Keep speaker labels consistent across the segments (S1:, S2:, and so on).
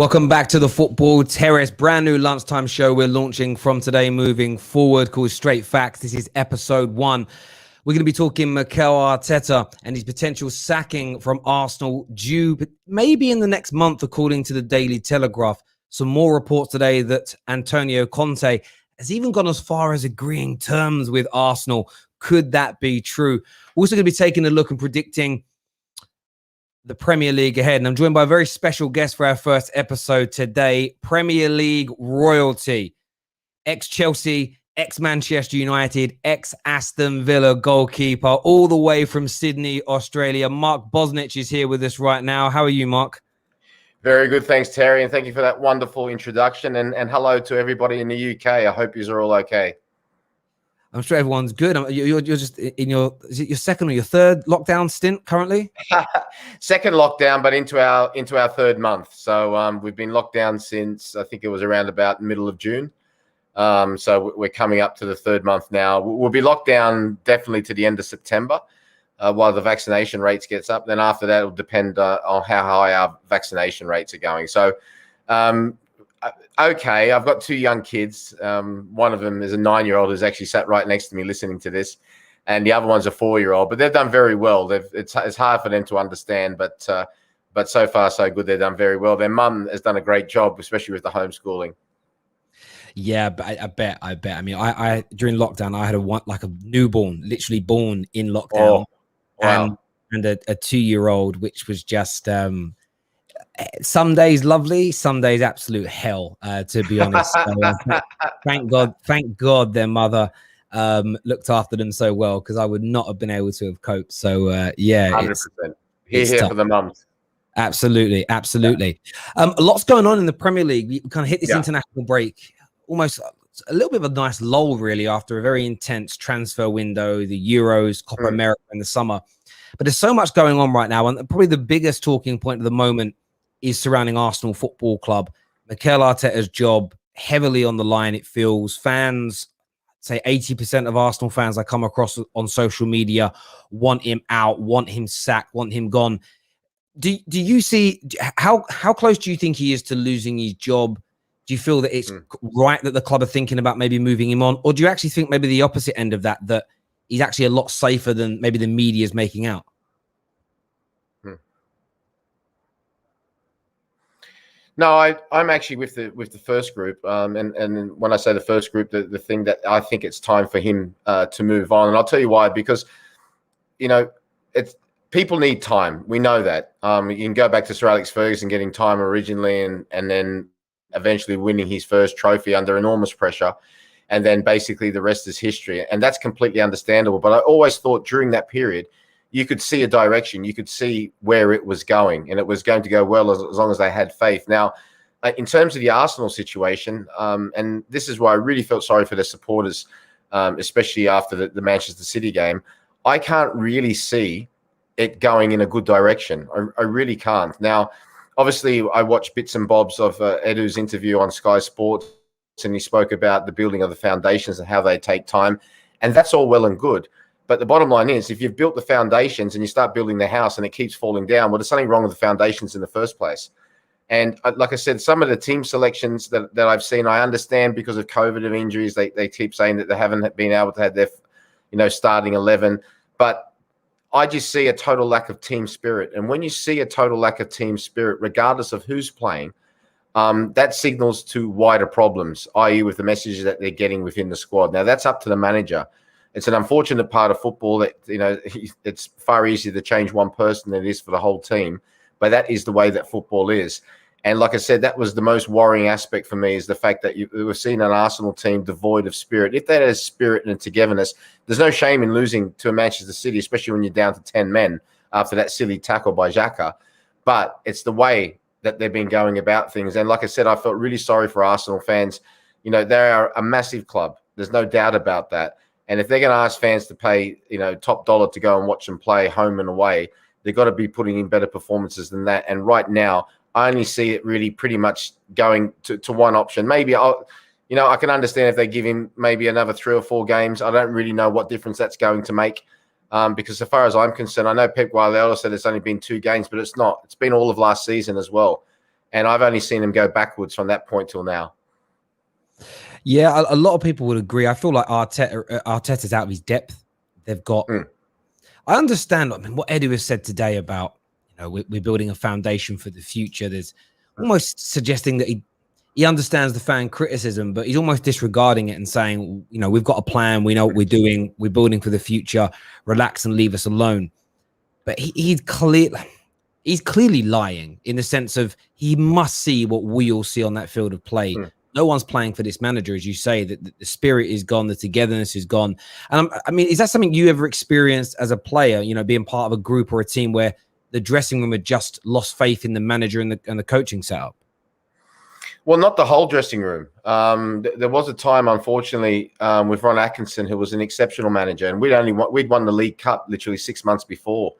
S1: Welcome back to the Football Terrace, brand new lunchtime show we're launching from today moving forward called Straight Facts. This is episode 1. We're going to be talking Mikel Arteta and his potential sacking from Arsenal due maybe in the next month, according to the Daily Telegraph. Some more reports today that Antonio Conte has even gone as far as agreeing terms with Arsenal. Could that be true? We're also going to be taking a look and predicting the Premier League ahead. And I'm joined by a very special guest for our first episode today, Premier League royalty, ex-Chelsea, ex-Manchester United, ex-Aston Villa goalkeeper, all the way from Sydney, Australia. Mark Bosnich is here with us right now. How are you, Mark?
S2: Very good. Thanks, Terry. And thank you for that wonderful introduction. And hello to everybody in the UK. I hope you're all okay.
S1: I'm sure everyone's good. You're just in is it your second or your third lockdown stint currently?
S2: Second lockdown, but into our third month. So we've been locked down since I think it was around about middle of June. So we're coming up to the third month now. We'll be locked down definitely to the end of September while the vaccination rates gets up. Then after that, it'll depend on how high our vaccination rates are going. So okay, I've got 2 young kids. One of them is a 9-year-old who's actually sat right next to me listening to this, and the other one's a 4-year-old. But they've done very well. It's hard for them to understand, but so far so good. They've done very well. Their mum has done a great job, especially with the homeschooling.
S1: Yeah, but I bet. I mean, I during lockdown, I had a newborn, literally born in lockdown,
S2: wow.
S1: and a 2-year-old, which was just. Some days lovely, some days absolute hell, to be honest. So, thank God their mother looked after them so well, because I would not have been able to have coped. So yeah,
S2: 100%. Here for the mums.
S1: Absolutely. Lots going on in the Premier League. We kind of hit this international break, almost a little bit of a nice lull, really, after a very intense transfer window, the Euros, Copa America in the summer. But there's so much going on right now, and probably the biggest talking point at the moment is surrounding Arsenal Football Club. Mikel Arteta's job heavily on the line, it feels. Fans, say 80% of Arsenal fans I come across on social media want him out, want him sacked, want him gone. Do you see, how close do you think he is to losing his job? Do you feel that it's right that the club are thinking about maybe moving him on? Or do you actually think maybe the opposite end of that he's actually a lot safer than maybe the media is making out?
S2: No, I'm actually with the first group, and when I say the first group, the thing that I think it's time for him to move on, and I'll tell you why. Because people need time. We know that. You can go back to Sir Alex Ferguson getting time originally, and then eventually winning his first trophy under enormous pressure, and then basically the rest is history, and that's completely understandable. But I always thought during that period, you could see a direction, you could see where it was going, and it was going to go well as long as they had faith. Now, in terms of the Arsenal situation, and this is why I really felt sorry for the supporters, especially after the Manchester City game, I can't really see it going in a good direction. I really can't. Now, obviously, I watched bits and bobs of Edu's interview on Sky Sports, and he spoke about the building of the foundations and how they take time, and that's all well and good. But the bottom line is, if you've built the foundations and you start building the house and it keeps falling down, well, there's something wrong with the foundations in the first place. And like I said, some of the team selections that I've seen, I understand because of COVID and injuries, they keep saying that they haven't been able to have their, starting 11. But I just see a total lack of team spirit. And when you see a total lack of team spirit, regardless of who's playing, that signals to wider problems, i.e. with the messages that they're getting within the squad. Now, that's up to the manager. It's an unfortunate part of football that, it's far easier to change one person than it is for the whole team. But that is the way that football is. And like I said, that was the most worrying aspect for me, is the fact that we've seen an Arsenal team devoid of spirit. If that has spirit and togetherness, there's no shame in losing to a Manchester City, especially when you're down to 10 men after that silly tackle by Xhaka. But it's the way that they've been going about things. And like I said, I felt really sorry for Arsenal fans. They are a massive club. There's no doubt about that. And if they're going to ask fans to pay, top dollar to go and watch them play home and away, they've got to be putting in better performances than that. And right now, I only see it really pretty much going to one option. Maybe I can understand if they give him maybe another 3 or 4 games. I don't really know what difference that's going to make. Because as far as I'm concerned, I know Pep Guardiola said it's only been 2 games, but it's not. It's been all of last season as well. And I've only seen him go backwards from that point till now.
S1: Yeah, a lot of people would agree. I feel like Arteta's out of his depth. They've got. I understand. I mean, what Edu has said today about we're building a foundation for the future. There's almost suggesting that he understands the fan criticism, but he's almost disregarding it and saying, we've got a plan. We know what we're doing. We're building for the future. Relax and leave us alone. But he's clearly lying in the sense of he must see what we all see on that field of play. No one's playing for this manager, as you say, that the spirit is gone, the togetherness is gone. And I mean, is that something you ever experienced as a player, being part of a group or a team where the dressing room had just lost faith in the manager and the coaching setup?
S2: Well, not the whole dressing room. There was a time, unfortunately, with Ron Atkinson, who was an exceptional manager, and we'd won the League Cup literally 6 months before.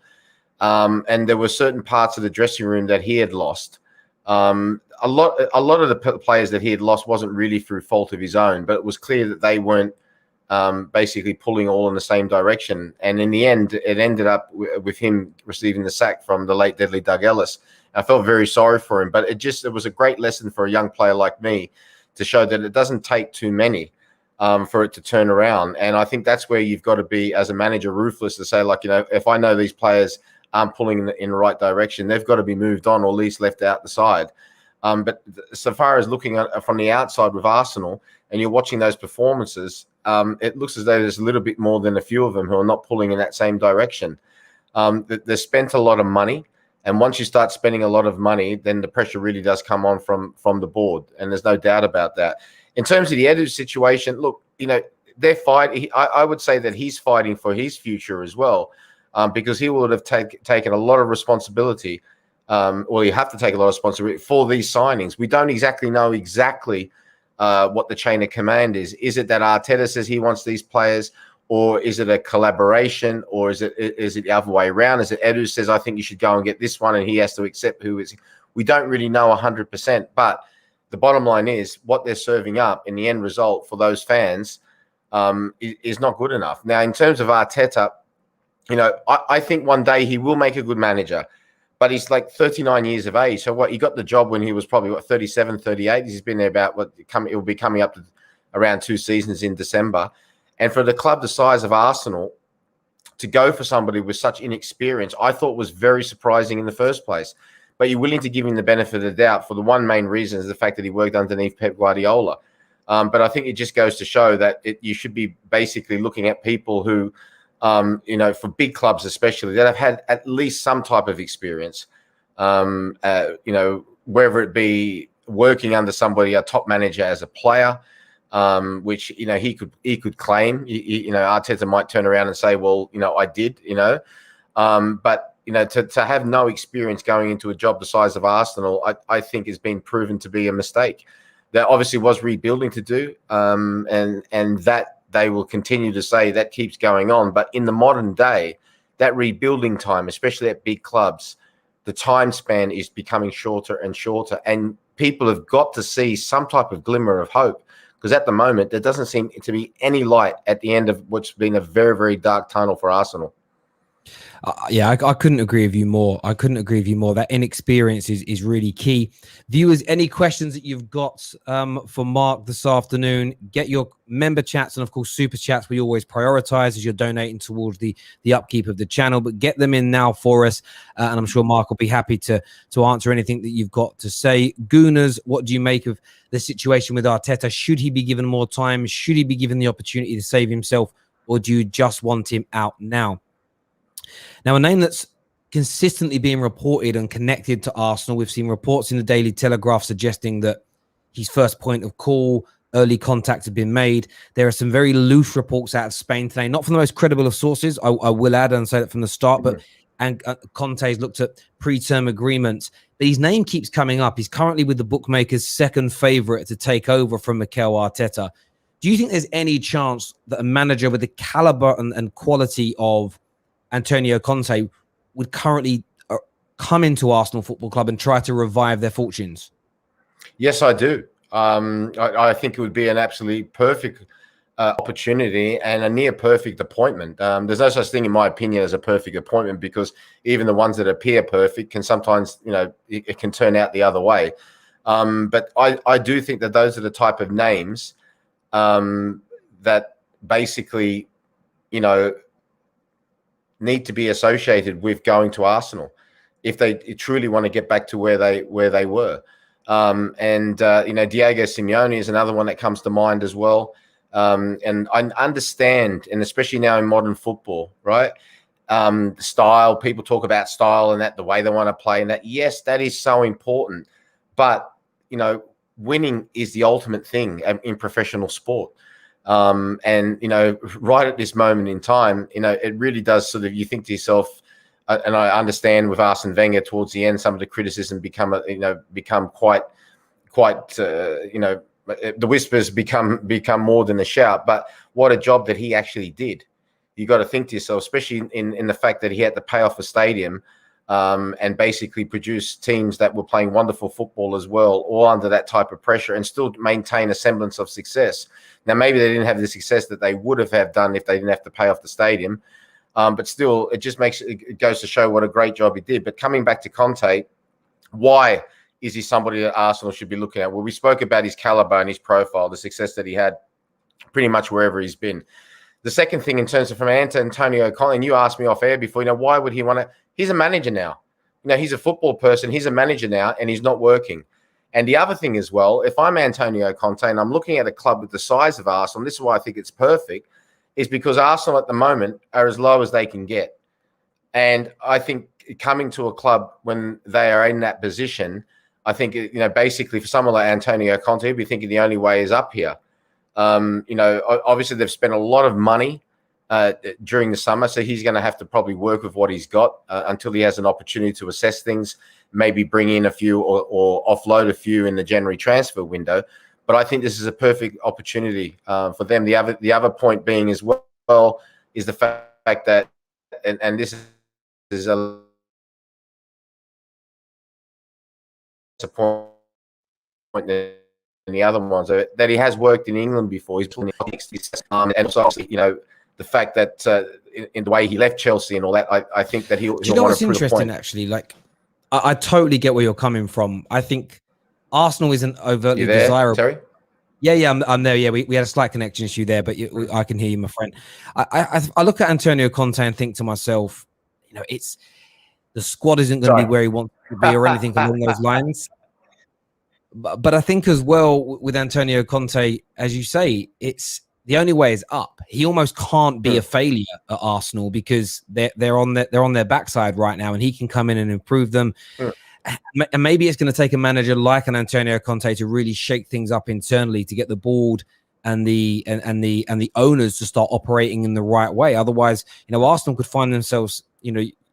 S2: And there were certain parts of the dressing room that he had lost. A lot of the players that he had lost wasn't really through fault of his own, but it was clear that they weren't basically pulling all in the same direction. And in the end, it ended up with him receiving the sack from the late deadly Doug Ellis. I felt very sorry for him, but it was a great lesson for a young player like me to show that it doesn't take too many for it to turn around. And I think that's where you've got to be, as a manager, ruthless to say, like, if I know these players aren't pulling in the right direction, they've got to be moved on or at least left out the side. But so far as looking at from the outside with Arsenal, and you're watching those performances, it looks as though there's a little bit more than a few of them who are not pulling in that same direction. They spent a lot of money, and once you start spending a lot of money, then the pressure really does come on from the board, and there's no doubt about that. In terms of the Edu situation, look, they're fighting. I would say that he's fighting for his future as well, because he would have taken a lot of responsibility. Well, you have to take a lot of responsibility for these signings. We don't exactly know what the chain of command is. Is it that Arteta says he wants these players, or is it a collaboration, or is it the other way around? Is it Edu says, I think you should go and get this one, and he has to accept who is? We don't really know 100%, but the bottom line is what they're serving up in the end result for those fans is not good enough. Now, in terms of Arteta, I think one day he will make a good manager. But he's like 39 years of age. So he got the job when he was probably 37, 38. He's been there about it will be coming up to around 2 seasons in December. And for the club the size of Arsenal to go for somebody with such inexperience, I thought was very surprising in the first place. But you're willing to give him the benefit of the doubt for the one main reason is the fact that he worked underneath Pep Guardiola. But I think it just goes to show that you should be basically looking at people who, for big clubs especially, that have had at least some type of experience, whether it be working under somebody, a top manager as a player, which, he could claim. Arteta might turn around and say, well, I did, but, to have no experience going into a job the size of Arsenal, I think has been proven to be a mistake. There obviously was rebuilding to do, and that they will continue to say that keeps going on. But in the modern day, that rebuilding time, especially at big clubs, the time span is becoming shorter and shorter. And people have got to see some type of glimmer of hope, because at the moment, there doesn't seem to be any light at the end of what's been a very, very dark tunnel for Arsenal.
S1: I couldn't agree with you more. That inexperience is really key. Viewers, any questions that you've got for Mark this afternoon, get your member chats and, of course, super chats we always prioritize as you're donating towards the upkeep of the channel. But get them in now for us, and I'm sure Mark will be happy to answer anything that you've got to say. Gooners, what do you make of the situation with Arteta? Should he be given more time? Should he be given the opportunity to save himself, or do you just want him out now? Now, a name that's consistently being reported and connected to Arsenal, we've seen reports in the Daily Telegraph suggesting that his first point of call, early contact had been made. There are some very loose reports out of Spain today, not from the most credible of sources, I will add and say that from the start, but Conte's looked at pre-term agreements. But his name keeps coming up. He's currently with the bookmakers' second favourite to take over from Mikel Arteta. Do you think there's any chance that a manager with the calibre and quality of Antonio Conte would currently come into Arsenal Football Club and try to revive their fortunes?
S2: Yes, I do. I think it would be an absolutely perfect opportunity and a near perfect appointment. There's no such thing, in my opinion, as a perfect appointment, because even the ones that appear perfect can sometimes, it can turn out the other way. But I do think that those are the type of names that basically, need to be associated with going to Arsenal if they truly want to get back to where they were. Diego Simeone is another one that comes to mind as well. And I understand, and especially now in modern football, right? Style, people talk about style and that the way they want to play and that. Yes, that is so important. But, winning is the ultimate thing in professional sport. Right at this moment in time, it really does sort of, you think to yourself, and I understand with Arsene Wenger towards the end, some of the criticism become quite, the whispers become more than a shout. But what a job that he actually did. You got to think to yourself, especially in the fact that he had to pay off a stadium and basically produce teams that were playing wonderful football as well, all under that type of pressure, and still maintain a semblance of success. Now, maybe they didn't have the success that they would have done if they didn't have to pay off the stadium. But still, it goes to show what a great job he did. But coming back to Conte, why is he somebody that Arsenal should be looking at? Well, we spoke about his caliber and his profile, the success that he had pretty much wherever he's been. The second thing, in terms of from Antonio Conte, and you asked me off air before, why would he want to? He's a manager now. He's a football person. He's a manager now, and he's not working. And the other thing as well, if I'm Antonio Conte and I'm looking at a club with the size of Arsenal, this is why I think it's perfect, is because Arsenal at the moment are as low as they can get. And I think coming to a club when they are in that position, I think, basically for someone like Antonio Conte, he'd be thinking the only way is up here. Obviously they've spent a lot of money during the summer, so he's going to have to probably work with what he's got until he has an opportunity to assess things, maybe bring in a few or offload a few in the January transfer window. But I think this is a perfect opportunity for them. The other point being as well is the fact that, and this is a point in the other ones, that he has worked in England before. He's playing and also, the fact that in the way he left Chelsea and all that, I think that he'll.
S1: Do you know what's interesting? Actually, like I totally get where you're coming from. I think Arsenal isn't overtly desirable.
S2: Sorry.
S1: Yeah, I'm there. Yeah, we had a slight connection issue there, but I can hear you, my friend. I look at Antonio Conte and think to myself, it's the squad isn't going to be where he wants to be or anything along those lines. But I think as well with Antonio Conte, as you say, it's the only way is up. He almost can't be a failure at Arsenal because they're on their backside right now, and he can come in and improve them. And maybe it's going to take a manager like an Antonio Conte to really shake things up internally to get the board and the owners to start operating in the right way. Otherwise, Arsenal could find themselves,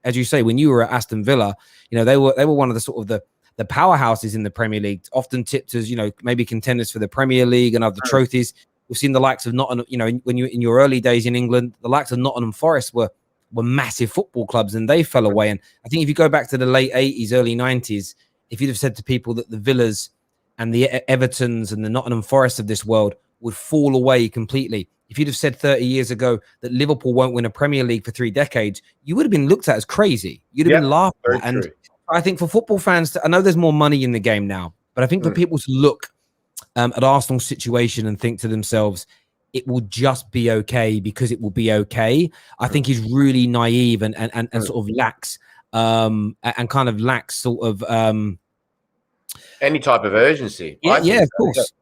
S1: as you say, when you were at Aston Villa, they were one of the sort of the powerhouses in the Premier League, often tipped as, maybe contenders for the Premier League and other trophies. We've seen the likes of Nottingham, when you in your early days in England, the likes of Nottingham Forest were massive football clubs and they fell away. And I think if you go back to the late 80s, early 90s, if you'd have said to people that the Villas and the Evertons and the Nottingham Forest of this world would fall away completely, if you'd have said 30 years ago that Liverpool won't win a Premier League for 3 decades, you would have been looked at as crazy. You'd have been laughed at. And I think for football fans, I know there's more money in the game now, but I think for people to look at Arsenal's situation and think to themselves, it will just be okay because it will be okay, I think is really naive and sort of lacks sort of
S2: any type of urgency.
S1: Yeah, of course.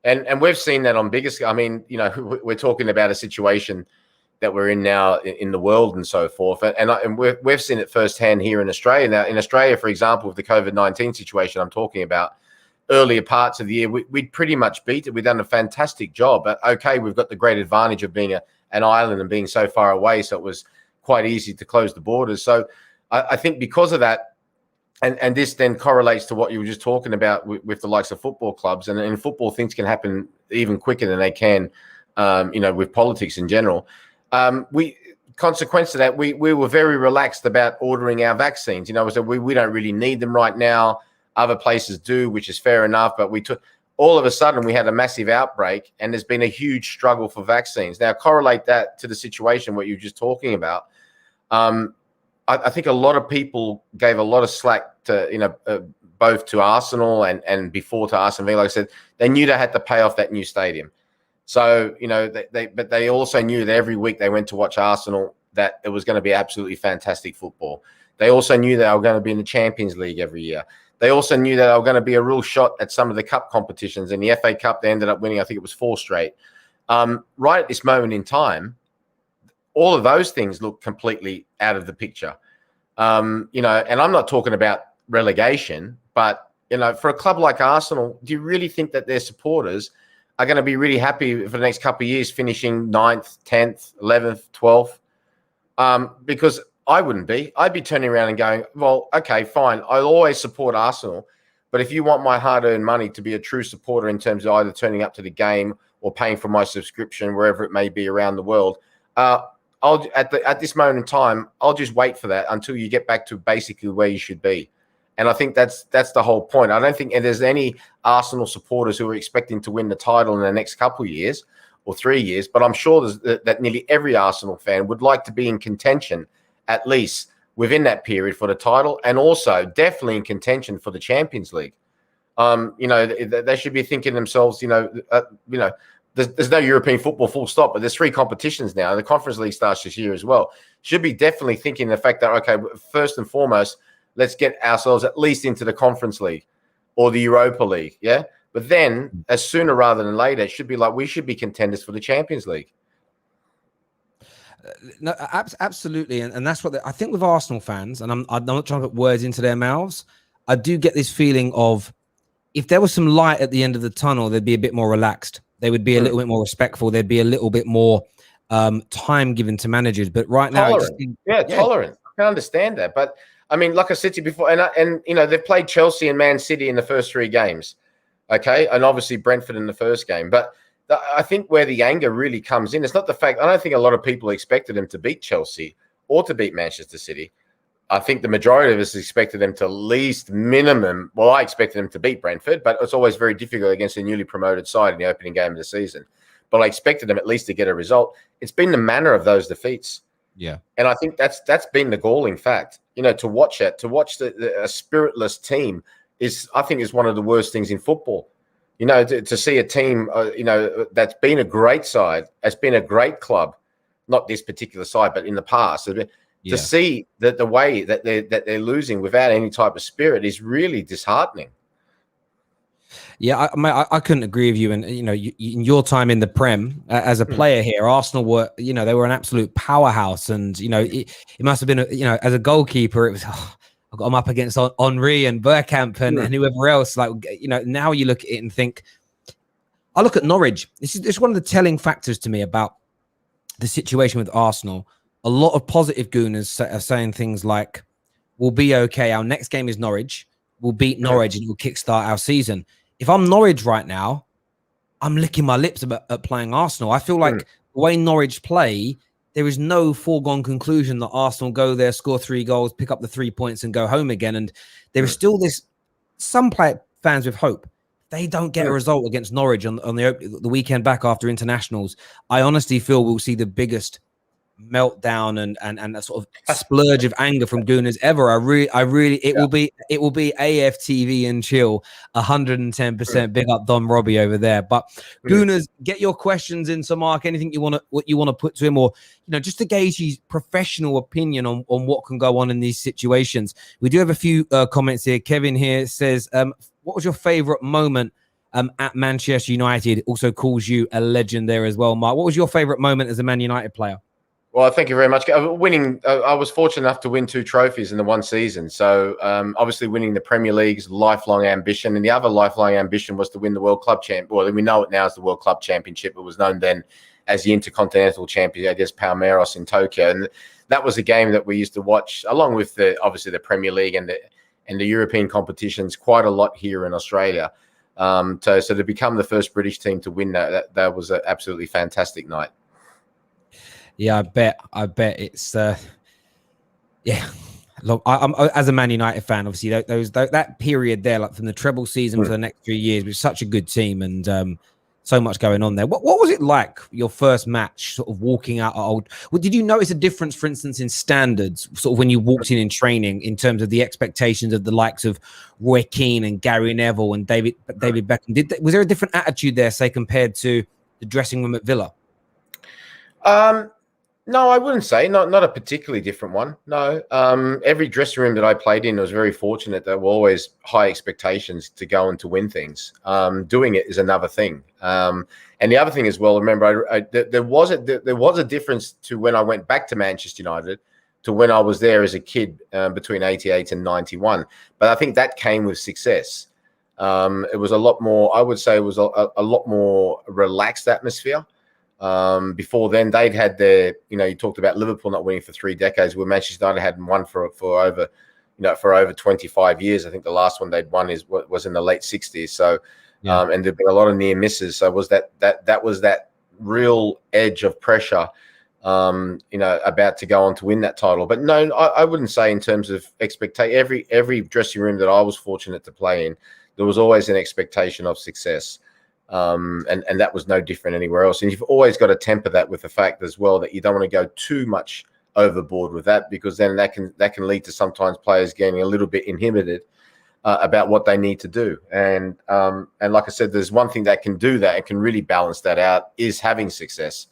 S2: And we've seen that on bigger scale. I mean, we're talking about a situation that we're in now in the world and so forth. And we've seen it firsthand here in Australia. Now, in Australia, for example, with the COVID-19 situation I'm talking about, earlier parts of the year, we'd pretty much beat it. We've done a fantastic job. But okay, we've got the great advantage of being an island and being so far away, so it was quite easy to close the borders. So I think because of that, and this then correlates to what you were just talking about with the likes of football clubs. And in football, things can happen even quicker than they can, with politics in general. Consequence to that, we were very relaxed about ordering our vaccines. So we don't really need them right now. Other places do, which is fair enough. But all of a sudden we had a massive outbreak and there's been a huge struggle for vaccines. Now, correlate that to the situation, what you were just talking about. I think a lot of people gave a lot of slack to, both to Arsenal and before to Arsenal Villa. Like I said, they knew they had to pay off that new stadium. So, but they also knew that every week they went to watch Arsenal, that it was going to be absolutely fantastic football. They also knew that they were going to be in the Champions League every year. They also knew that they were going to be a real shot at some of the cup competitions. In the FA Cup, they ended up winning, I think it was 4 straight. Right at this moment in time, all of those things look completely out of the picture. And I'm not talking about relegation, but, for a club like Arsenal, do you really think that their supporters are going to be really happy for the next couple of years finishing 9th, 10th, 11th, 12th? Because I wouldn't be. I'd be turning around and going, well, okay, fine. I'll always support Arsenal. But if you want my hard-earned money to be a true supporter in terms of either turning up to the game or paying for my subscription, wherever it may be around the world, at this moment in time, I'll just wait for that until you get back to basically where you should be. And I think that's the whole point. I don't think there's any Arsenal supporters who are expecting to win the title in the next couple of years or 3 years, but I'm sure that nearly every Arsenal fan would like to be in contention at least within that period for the title, and also definitely in contention for the Champions League. They should be thinking to themselves, there's no European football full stop, but there's 3 competitions now. The Conference League starts this year as well. Should be definitely thinking the fact that, okay, first and foremost, let's get ourselves at least into the Conference League or the Europa League, yeah? But then, as sooner rather than later, it should be like we should be contenders for the Champions League.
S1: No, absolutely, and that's what I think with Arsenal fans. And I'm not trying to put words into their mouths. I do get this feeling of if there was some light at the end of the tunnel, they'd be a bit more relaxed. They would be a little bit more respectful. There'd be a little bit more time given to managers. But right now,
S2: tolerant. I can understand that, but I mean, like I said to you before, and they've played Chelsea and Man City in the first 3 games, okay, and obviously Brentford in the first game, but. I think where the anger really comes in, it's not the fact. I don't think a lot of people expected them to beat Chelsea or to beat Manchester City. I think the majority of us expected them to at least minimum. Well, I expected them to beat Brentford, but it's always very difficult against a newly promoted side in the opening game of the season. But I expected them at least to get a result. It's been the manner of those defeats.
S1: Yeah.
S2: And I think that's been the galling fact. To watch it, a spiritless team is one of the worst things in football. To see a team, that's been a great side, has been a great club, not this particular side, but in the past, to see that the way that they're losing without any type of spirit is really disheartening.
S1: Yeah, I couldn't agree with you. And in your time in the Prem as a player here, Arsenal were, they were an absolute powerhouse. And it must have been, as a goalkeeper, it was. I got them up against Henry and Bergkamp and whoever else. Now you look at it and think, I look at Norwich. This is one of the telling factors to me about the situation with Arsenal. A lot of positive gooners are saying things like, we'll be okay. Our next game is Norwich. We'll beat Norwich and we'll kickstart our season. If I'm Norwich right now, I'm licking my lips at playing Arsenal. I feel like the way Norwich play, there is no foregone conclusion that Arsenal go there, score 3 goals, pick up the 3 points and go home again. And there is still some fans with hope. They don't get a result against Norwich on the weekend back after internationals. I honestly feel we'll see the biggest meltdown and a sort of splurge of anger from Gooners ever. It will be AFTV and chill 110%. Big up Don Robbie over there. But Gooners, get your questions into Mark. Anything you want to put to him, or just to gauge his professional opinion on what can go on in these situations. We do have a few comments here. Kevin here says, what was your favorite moment at Manchester United? Also calls you a legend there as well, Mark. What was your favorite moment as a Man United player?
S2: Well, thank you very much. Winning, I was fortunate enough to win 2 trophies in the one season. So obviously winning the Premier League's lifelong ambition, and the other lifelong ambition was to win the World Club Champ. Well, we know it now as the World Club Championship. It was known then as the Intercontinental Championship against Palmeiras in Tokyo. And that was a game that we used to watch along with obviously the Premier League and the European competitions quite a lot here in Australia. So to become the first British team to win that was an absolutely fantastic night. Yeah,
S1: I bet it's Look, I'm as a Man United fan, obviously that period there, like from the treble season for the next 3 years, was such a good team, and so much going on there. What was it like your first match, sort of walking out at Old? Well, did you notice a difference, for instance, in standards, sort of when you walked in training, in terms of the expectations of the likes of Roy Keane and Gary Neville and David Beckham? Was there a different attitude there, say, compared to the dressing room at Villa?
S2: No, I wouldn't say not a particularly different one. No, every dressing room that I played in, I was very fortunate. There were always high expectations to go and to win things. Doing it is another thing. And the other thing as well, remember, there was a difference to when I went back to Manchester United to when I was there as a kid between 88 and 91. But I think that came with success. It was a lot more. I would say it was a lot more relaxed atmosphere. Before then, they'd had their, you talked about Liverpool not winning for 3 decades, where Manchester United hadn't won for over 25 years. I think the last one they'd won was in the late 60s. So, yeah. And there'd been a lot of near misses. So was that was that real edge of pressure, about to go on to win that title. But no, I wouldn't say in terms of expectation. Every dressing room that I was fortunate to play in, there was always an expectation of success. And that was no different anywhere else. And you've always got to temper that with the fact as well that you don't want to go too much overboard with that, because then that can lead to sometimes players getting a little bit inhibited about what they need to do. And like I said, there's one thing that can do that and can really balance that out is having success.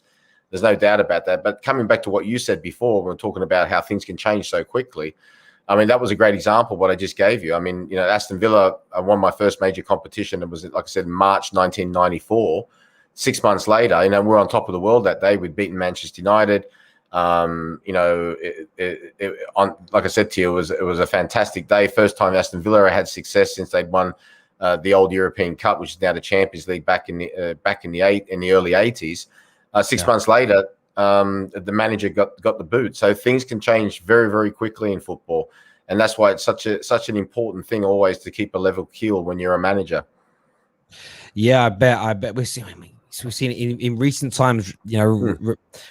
S2: There's no doubt about that. But coming back to what you said before, when we're talking about how things can change so quickly, I mean, that was a great example, what I just gave you. I mean, Aston Villa won my first major competition. It was, like I said, March 1994. 6 months later, we're on top of the world that day. We'd beaten Manchester United. Like I said to you, it was a fantastic day. First time Aston Villa had success since they'd won the old European Cup, which is now the Champions League back in the early 80s. 6 months later, the manager got the boot. So things can change very, very quickly in football. And that's why it's such an important thing always to keep a level keel when you're a manager.
S1: Yeah, I bet we've seen it in recent times,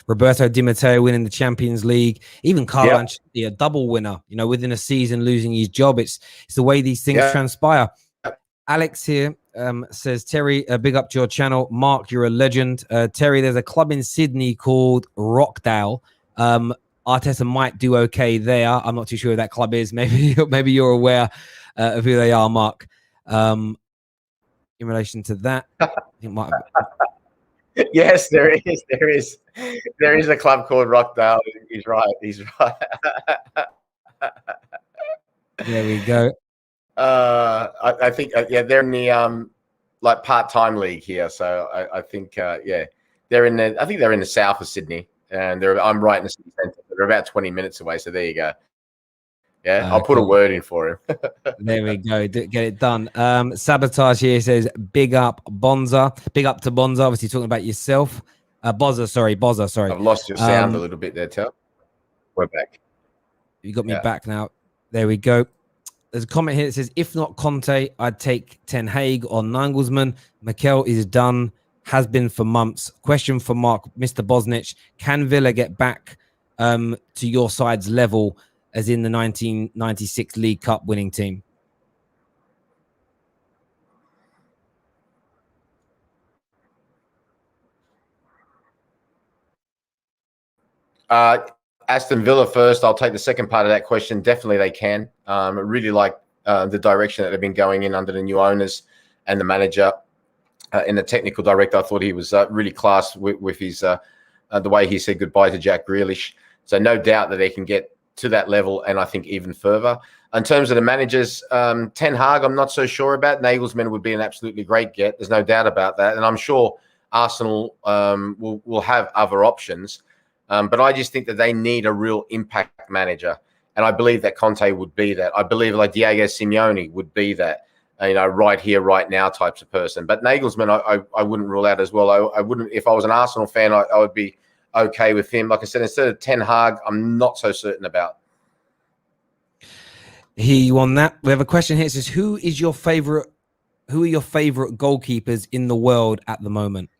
S1: Roberto Di Matteo winning the Champions League, even Carlo Ancelotti, a double winner, within a season losing his job. It's the way these things transpire. Alex here says, Terry, big up to your channel. Mark, you're a legend. Terry, there's a club in Sydney called Rockdale. Arteta might do okay there. I'm not too sure who that club is. Maybe you're aware of who they are, Mark. In relation to that, it might have...
S2: Yes, there is. There is a club called Rockdale. He's right.
S1: There we go.
S2: I think they're in the like part-time league here. So I think they're in the. I think they're in the south of Sydney, and I'm right in the city centre. They're about 20 minutes away. So there you go. Yeah, I'll put a word in for him.
S1: There we go. Get it done. Sabotage here says, big up Bonza. Big up to Bonza. Obviously talking about yourself. Bozza, sorry.
S2: I've lost your sound a little bit there, Tel. We're back.
S1: You got me back now. There we go. There's a comment here that says, if not Conte, I'd take Ten Hag or Nagelsmann. Mikel is done, has been for months. Question for Mark, Mr. Bosnich. Can Villa get back to your side's level as in the 1996 League Cup winning team?
S2: Aston Villa first. I'll take the second part of that question. Definitely they can. I really like the direction that they've been going in under the new owners and the manager and the technical director. I thought he was really class with his the way he said goodbye to Jack Grealish. So no doubt that they can get to that level, and I think even further. In terms of the managers, Ten Hag, I'm not so sure about. Nagelsmann would be an absolutely great get. There's no doubt about that. And I'm sure Arsenal will have other options. But I just think that they need a real impact manager. And I believe that Conte would be that. I believe like Diego Simeone would be that, right here, right now types of person. But Nagelsmann, I wouldn't rule out as well. I wouldn't, if I was an Arsenal fan, I would be okay with him. Like I said, instead of Ten Hag, I'm not so certain about.
S1: He won that. We have a question here. It says, who are your favorite goalkeepers in the world at the moment?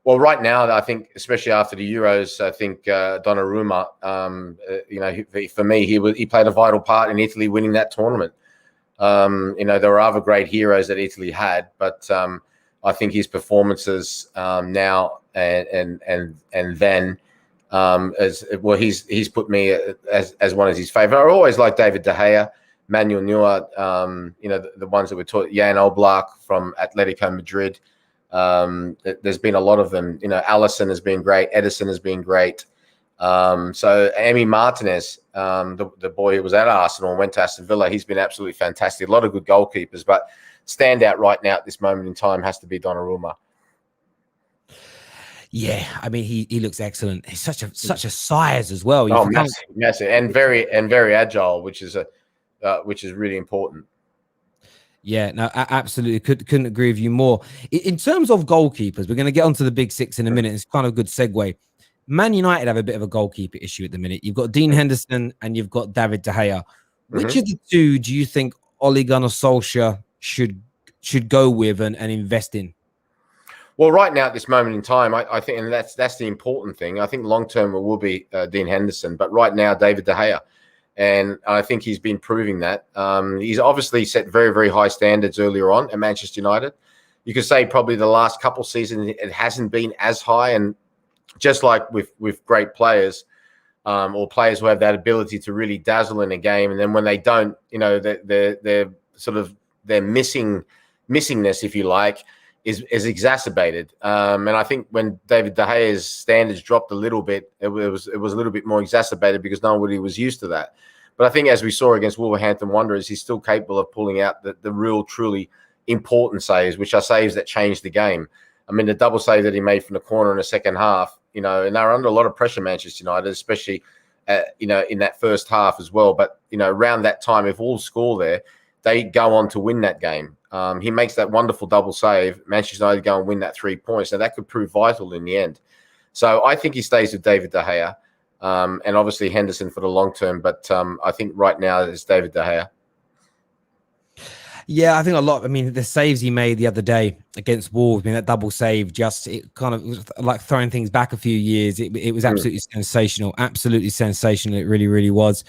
S2: Well, right now, I think, especially after the Euros, I think Donnarumma, for me, he played a vital part in Italy winning that tournament. There were other great heroes that Italy had, but I think his performances now and then as well, he's put me as one of his favorite. I always like David De Gea, Manuel Neuer, the ones that were taught, Jan Oblak from Atletico Madrid. There's been a lot of them. Alisson has been great. Edison has been great. So Emi Martinez, the boy who was at Arsenal and went to Aston Villa, he's been absolutely fantastic. A lot of good goalkeepers, but standout right now at this moment in time has to be Donnarumma.
S1: Yeah, I mean he looks excellent. He's such a size as well.
S2: Massive, and very agile, which is really important.
S1: Yeah, no, absolutely. Couldn't agree with you more. In terms of goalkeepers, we're going to get onto the big six in a minute. It's kind of a good segue. Man United have a bit of a goalkeeper issue at the minute. You've got Dean Henderson and you've got David De Gea. Which of the two do you think Ole Gunnar Solskjaer should go with and invest in?
S2: Well, right now at this moment in time, I think, and that's the important thing. I think long term it will be Dean Henderson, but right now David De Gea. And I think he's been proving that. He's obviously set very, very high standards earlier on at Manchester United. You could say probably the last couple seasons it hasn't been as high. And just like with great players or players who have that ability to really dazzle in a game, and then when they don't, they're sort of their missingness, if you like, is exacerbated. And I think when David De Gea's standards dropped a little bit, it was a little bit more exacerbated because nobody was used to that. But I think as we saw against Wolverhampton Wanderers, he's still capable of pulling out the real, truly important saves, which are saves that changed the game. I mean, the double save that he made from the corner in the second half, and they were under a lot of pressure, Manchester United, especially, in that first half as well. But, around that time, if Wolves score there, they go on to win that game. He makes that wonderful double save. Manchester United go and win that 3 points. Now, that could prove vital in the end. So I think he stays with David De Gea and obviously Henderson for the long term. But I think right now it's David De Gea.
S1: Yeah, I think a lot. I mean, the saves he made the other day against Wolves, I mean, that double save, it kind of was like throwing things back a few years. It was absolutely sensational. Absolutely sensational. It really, really was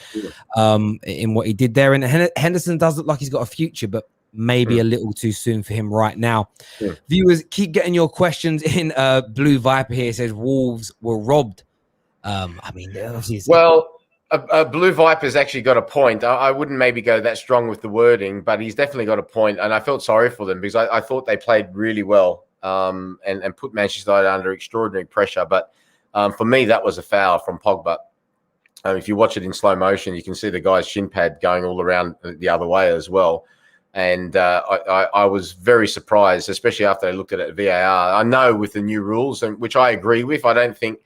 S1: in what he did there. And Henderson does look like he's got a future, but maybe a little too soon for him right now. Viewers, keep getting your questions in. Blue Viper here says Wolves were robbed. I mean,
S2: well, Blue Viper's actually got a point. I wouldn't maybe go that strong with the wording, but he's definitely got a point. And I felt sorry for them because I thought they played really well and put Manchester United under extraordinary pressure. But for me, that was a foul from Pogba. If you watch it in slow motion, you can see the guy's shin pad going all around the other way as well. And I was very surprised, especially after I looked at it at VAR. I know with the new rules, and which I agree with, I don't think,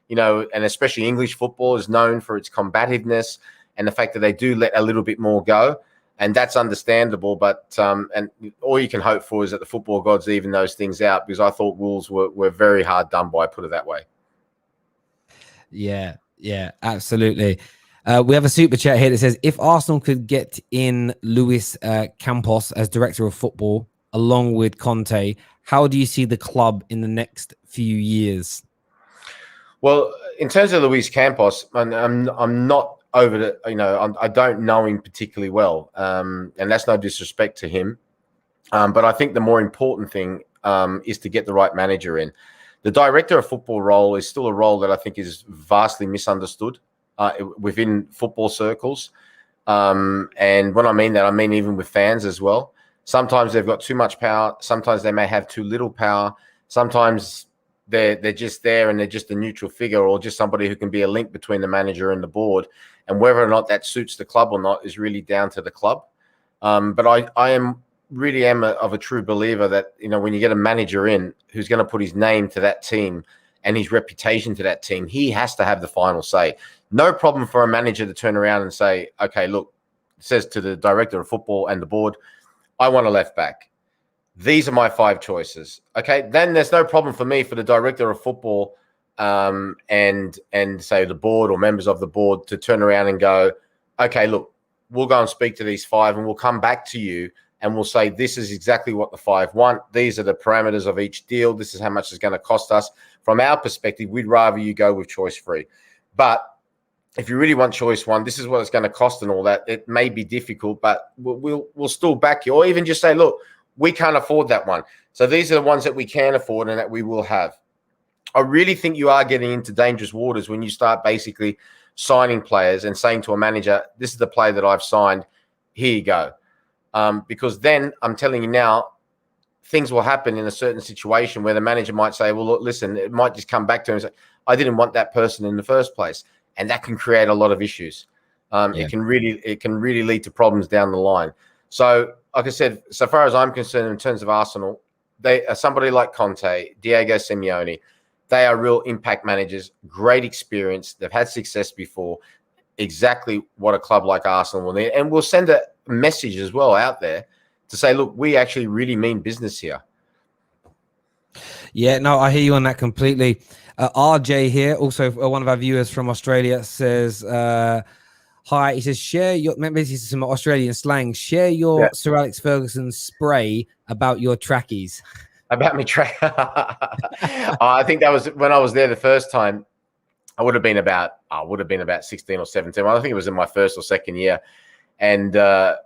S2: and especially English football is known for its combativeness and the fact that they do let a little bit more go. And that's understandable. But and all you can hope for is that the football gods even those things out, because I thought Wolves were very hard done by, put it that way.
S1: Yeah, absolutely. We have a super chat here that says, if Arsenal could get in Luis Campos as director of football along with Conte, how do you see the club in the next few years?
S2: Well, in terms of Luis Campos, I'm not over the, I don't know him particularly well, and that's no disrespect to him. But I think the more important thing is to get the right manager in. The director of football role is still a role that I think is vastly misunderstood within football circles. And when I mean that, I mean even with fans as well. Sometimes they've got too much power. Sometimes they may have too little power. Sometimes they're just there and they're just a neutral figure, or just somebody who can be a link between the manager and the board. And whether or not that suits the club or not is really down to the club. But I am of a true believer that, when you get a manager in who's going to put his name to that team and his reputation to that team, he has to have the final say. No problem for a manager to turn around and say, okay, look, it says to the director of football and the board, I want a left back. These are my 5 choices. Okay, then there's no problem for me, for the director of football and say the board or members of the board to turn around and go, okay, look, we'll go and speak to these 5 and we'll come back to you and we'll say, this is exactly what the five want. These are the parameters of each deal. This is how much it's going to cost us. From our perspective, we'd rather you go with choice free. But if you really want choice one, this is what it's going to cost and all that. It may be difficult, but we'll still back you. Or even just say, look, we can't afford that one. So these are the ones that we can afford and that we will have. I really think you are getting into dangerous waters when you start basically signing players and saying to a manager, this is the player that I've signed. Here you go. Because then I'm telling you now, things will happen in a certain situation where the manager might say, well, look, listen, it might just come back to him and say, I didn't want that person in the first place. And that can create a lot of issues. It can really lead to problems down the line. So, like I said, so far as I'm concerned, in terms of Arsenal, they are somebody like Conte, Diego Simeone. They are real impact managers, great experience. They've had success before. Exactly what a club like Arsenal will need. And we'll send a message as well out there to say, look, we actually really mean business here.
S1: Yeah, no, I hear you on that completely. RJ here, also one of our viewers from Australia, says, hi. He says, share your, maybe this is some Australian slang, share your Sir Alex Ferguson spray about your trackies.
S2: About me track. I think that was when I was there the first time. I would have been about 16 or 17. I think it was in my first or second year. And the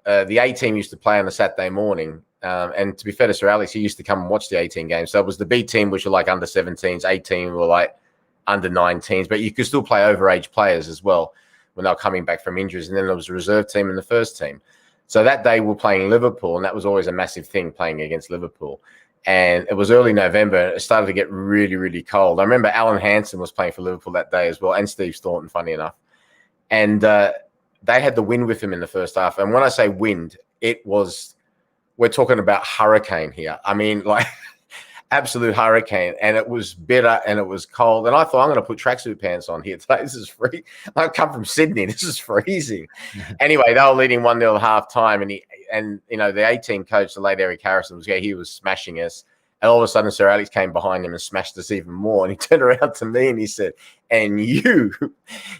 S2: A team used to play on a Saturday morning. And to be fair to Sir Alex, he used to come and watch the 18 games. So it was the B team, which were like under 17s, 18 were like under 19s, but you could still play overage players as well when they were coming back from injuries. And then there was a reserve team and the first team. So that day we're playing Liverpool, and that was always a massive thing, playing against Liverpool. And it was early November. It started to get really, really cold. I remember Alan Hansen was playing for Liverpool that day as well, and Steve Staunton, funny enough. And they had the wind with them in the first half. And when I say wind, we're talking about hurricane here. I mean, like absolute hurricane. And it was bitter and it was cold. And I thought, I'm going to put tracksuit pants on here today. This is free. I come from Sydney. This is freezing. Anyway, they were leading 1-0 at half time. And you know, the A-team coach, the late Eric Harrison, he was smashing us. And all of a sudden, Sir Alex came behind him and smashed us even more. And he turned around to me and he said, and you,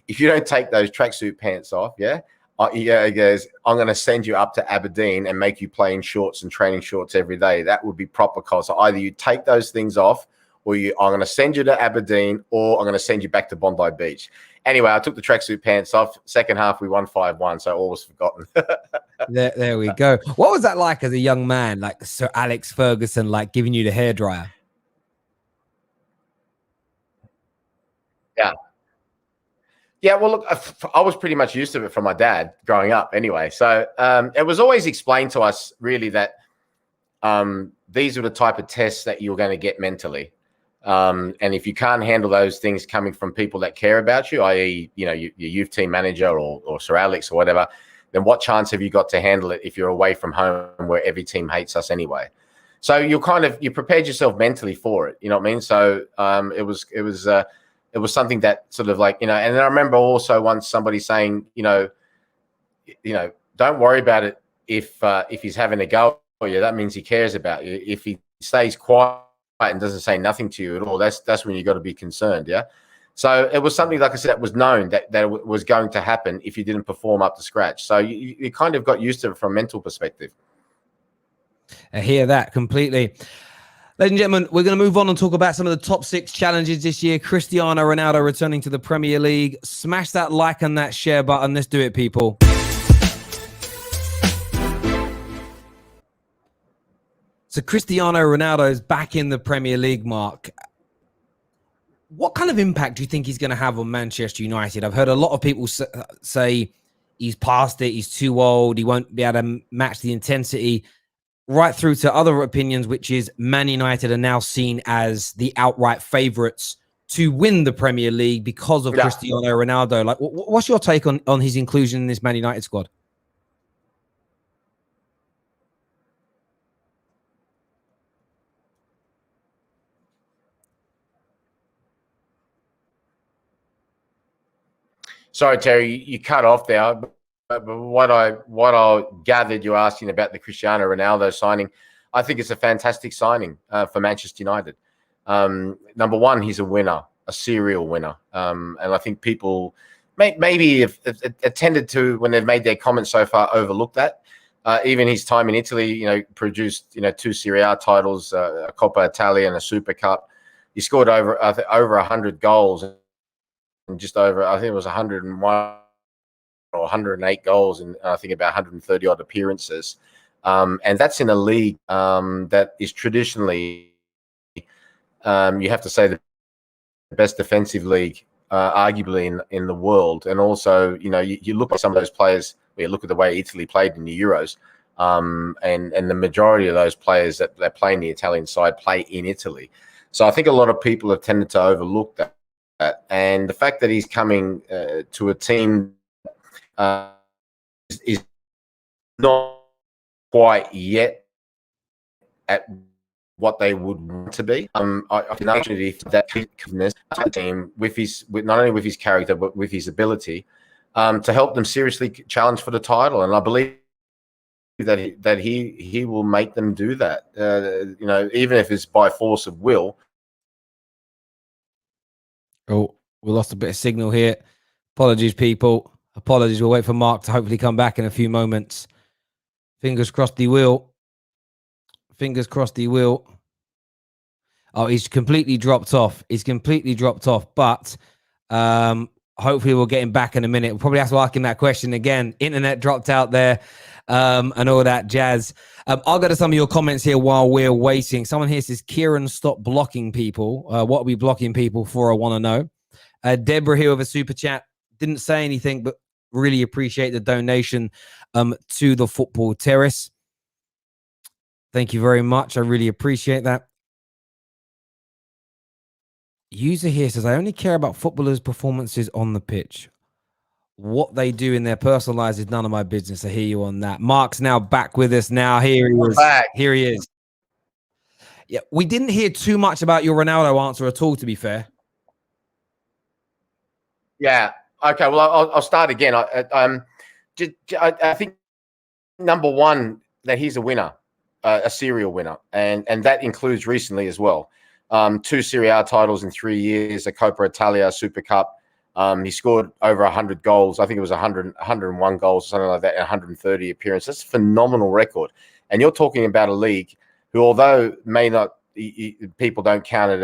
S2: if you don't take those tracksuit pants off, he goes, I'm going to send you up to Aberdeen and make you play in shorts and training shorts every day. That would be proper cold. So either you take those things off, or I'm going to send you to Aberdeen, or I'm going to send you back to Bondi Beach. Anyway, I took the tracksuit pants off. Second half, we won 5-1, so all was forgotten.
S1: There we go. What was that like as a young man, like Sir Alex Ferguson, like giving you the hairdryer?
S2: Yeah, well, look, I was pretty much used to it from my dad growing up anyway. So it was always explained to us really that these are the type of tests that you're going to get mentally. And if you can't handle those things coming from people that care about you, i.e., you know, your youth team manager or Sir Alex or whatever, then what chance have you got to handle it if you're away from home where every team hates us anyway? So you prepared yourself mentally for it. You know what I mean? So it was something that sort of like, you know, and I remember also once somebody saying, you know, don't worry about it if he's having a go at you. That means he cares about you. If he stays quiet and doesn't say nothing to you at all, that's when you got to be concerned. Yeah. So it was something, like I said, that was known that it was going to happen if you didn't perform up to scratch. So you kind of got used to it from a mental perspective.
S1: I hear that completely. Ladies and gentlemen, we're going to move on and talk about some of the top 6 challenges this year. Cristiano Ronaldo returning to the Premier League. Smash that like and that share button. Let's do it, people. So Cristiano Ronaldo is back in the Premier League, Mark. What kind of impact do you think he's going to have on Manchester United? I've heard a lot of people say he's past it, he's too old, he won't be able to match the intensity, right through to other opinions, which is Man United are now seen as the outright favourites to win the Premier League because of Cristiano Ronaldo. Like, what's your take on his inclusion in this Man United squad?
S2: Sorry, Terry, you cut off there. But what I gathered, you're asking about the Cristiano Ronaldo signing. I think it's a fantastic signing for Manchester United. Number one, he's a winner, a serial winner. And I think people maybe have tended to, when they've made their comments so far, overlook that. Even his time in Italy, produced 2 Serie A titles, a Coppa Italia and a Super Cup. He scored over 100 goals and just over, I think it was 101 or 108 goals and I think about 130 odd appearances. And that's in a league that is traditionally, you have to say, the best defensive league, arguably in the world. And also, you look at some of those players, you look at the way Italy played in the Euros, and the majority of those players that play in the Italian side play in Italy. So I think a lot of people have tended to overlook that. And the fact that he's coming to a team is not quite yet at what they would want to be. I can actually that team not only with his character but with his ability to help them seriously challenge for the title, and I believe that he will make them do that. Even if it's by force of will.
S1: Oh, we lost a bit of signal here. Apologies, people. Apologies. We'll wait for Mark to hopefully come back in a few moments. Fingers crossed he will. Fingers crossed he will. Oh, he's completely dropped off. He's completely dropped off. But hopefully we'll get him back in a minute. We'll probably have to ask him that question again. Internet dropped out there and all that jazz. I'll go to some of your comments here while we're waiting. Someone here says, Kieran, stop blocking people. What are we blocking people for? I want to know. Deborah here with a super chat. Didn't say anything, but really appreciate the donation to the Football Terrace. Thank you very much. I really appreciate that. User here says, I only care about footballers' performances on the pitch. What they do in their personal lives is none of my business. I hear you on that. Mark's now back with us now. Here he is. Here he is. Yeah, we didn't hear too much about your Ronaldo answer at all, to be fair.
S2: Yeah. Okay. Well, I'll start again. I think number one, that he's a winner, a serial winner, and that includes recently as well. 2 Serie A titles in 3 years, a Coppa Italia, Super Cup. He scored over 100 goals. I think it was 101 goals or something like that, 130 appearances. That's a phenomenal record. And you're talking about a league who, although may not, people don't count it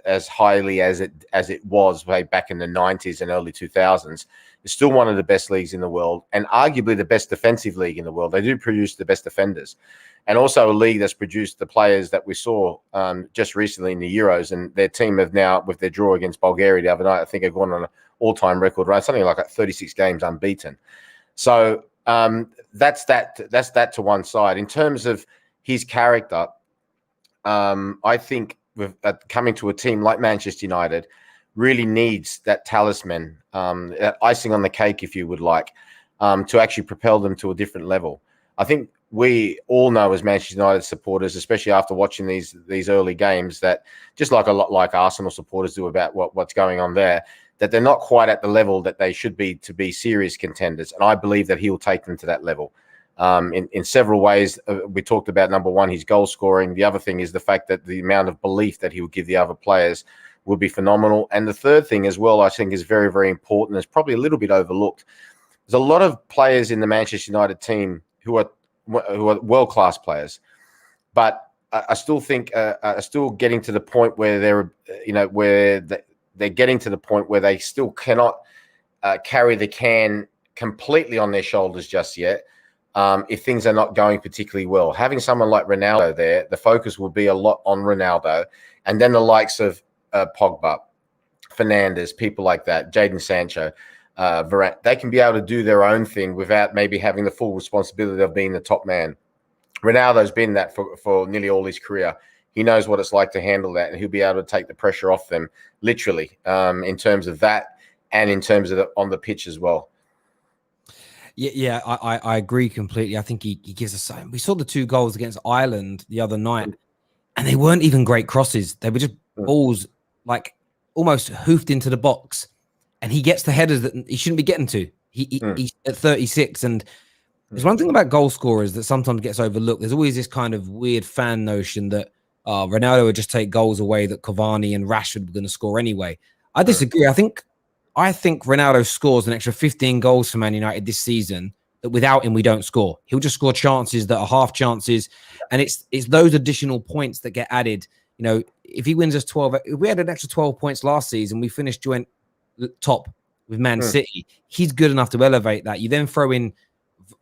S2: as highly as it was way back in the 90s and early 2000s, it's still one of the best leagues in the world and arguably the best defensive league in the world. They do produce the best defenders. And also a league that's produced the players that we saw just recently in the Euros. And their team have now, with their draw against Bulgaria the other night, I think have gone on an all-time record, right? Something like 36 games unbeaten. So that's that to one side. In terms of his character, I think with coming to a team like Manchester United really needs that talisman, that icing on the cake, if you would like, to actually propel them to a different level. I think we all know as Manchester United supporters, especially after watching these early games, that just like a lot like Arsenal supporters do about what's going on there, that they're not quite at the level that they should be to be serious contenders. And I believe that he'll take them to that level. In several ways. We talked about, number one, his goal scoring. The other thing is the fact that the amount of belief that he will give the other players would be phenomenal. And the third thing as well, I think is very, very important. It's probably a little bit overlooked. There's a lot of players in the Manchester United team who are world-class players, but I still think are still getting to the point where they're getting to the point where they still cannot carry the can completely on their shoulders just yet. If things are not going particularly well, having someone like Ronaldo there, the focus will be a lot on Ronaldo, and then the likes of Pogba, Fernandes, people like that, Jadon Sancho, Varane, they can be able to do their own thing without maybe having the full responsibility of being the top man. Ronaldo's been that for nearly all his career. He knows what it's like to handle that, and he'll be able to take the pressure off them, literally, in terms of that and in terms of on the pitch as well.
S1: Yeah, I agree completely. I think he gives us something. We saw the 2 goals against Ireland the other night, and they weren't even great crosses. They were just balls like almost hoofed into the box, and he gets the headers that he shouldn't be getting to. He's at 36, and there's one thing about goal scorers that sometimes gets overlooked. There's always this kind of weird fan notion that Ronaldo would just take goals away that Cavani and Rashford were going to score anyway. I disagree. I think Ronaldo scores an extra 15 goals for Man United this season that without him we don't score. He'll just score chances that are half chances, and it's those additional points that get added. You know, if he wins us 12, if we had an extra 12 points last season, we finished joint top with Man City. He's good enough to elevate that. You then throw in